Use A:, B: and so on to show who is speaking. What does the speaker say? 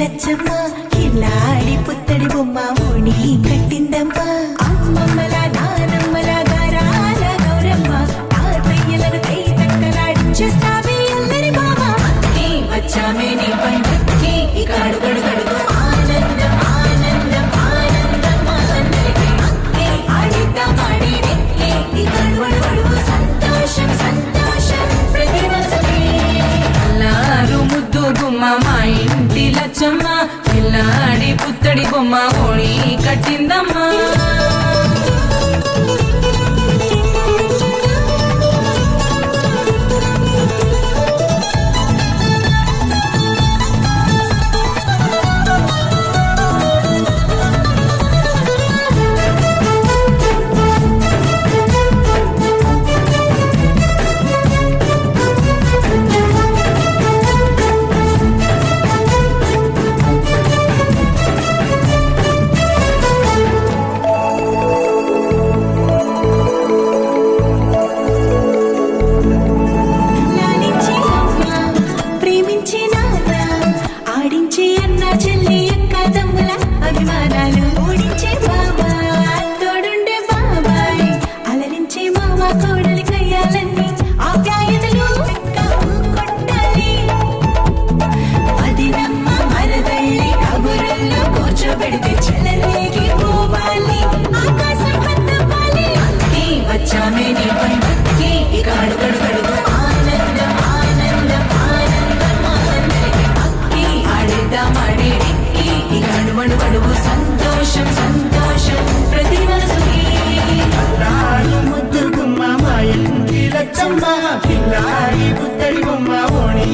A: లచ్చమ్మ కిల్లాడి పుత్తడి బొమ్మ ఓణి కట్టిందమ్మ అమ్మమ్మల నానమ్మల గారాల గౌరమ్మ తాతయ్యలను కై తక్కలాడించేస్తావే అల్లరి బావ అక్కి వచ్చామే నీ పండుక్కి ఇక అడుగడు గడుగు ఆనందం ఆనందం ఆనందం అందరికీ అక్కి ఆడిద్దాం ఆడి నెక్కి ఇక అడుగడు గడుగు సంతోషం సంతోషం ప్రతి మనసుకి
B: అల్లారు ముద్దు గుమ్మ మా ఇంటి లచ్చమ్మ పిల్లాడి పుత్తడి బొమ్మ ఓణి కట్టిందమ్మా
A: లాలించే అమ్మ ప్రేమించే నాన్న ఆడించే అన్న చెల్లి అక్క తమ్ముల అభిమానాలు ఓడించే బావ తోడుండే బాబాయ్ అలరించే మామ కోడలి కయ్యాలన్నీ ఆప్యాయతలు కొట్టాలి అదినమ్మ మరదళ్ళి కబురుల్లో కూర్చోబెడితే చెలరేగి పోవాలి ఆకాశం పెద్దవాలి అక్కి వచ్చామే నీ పండుక్కి ఇక అడుగడు గడుగు ఆనందం ఆనందం ఆనందం అందరికీ అక్కి ఆడిద్దాం ఆడి నెక్కి ఇక అడుగడు గడుగు సంతోషం సంతోషం ప్రతి మనసుకి
C: అల్లారు ముద్దు గుమ్మ మా ఇంటి లచ్చమ్మ పిల్లాడి పుత్తడి బొమ్మ ఓణి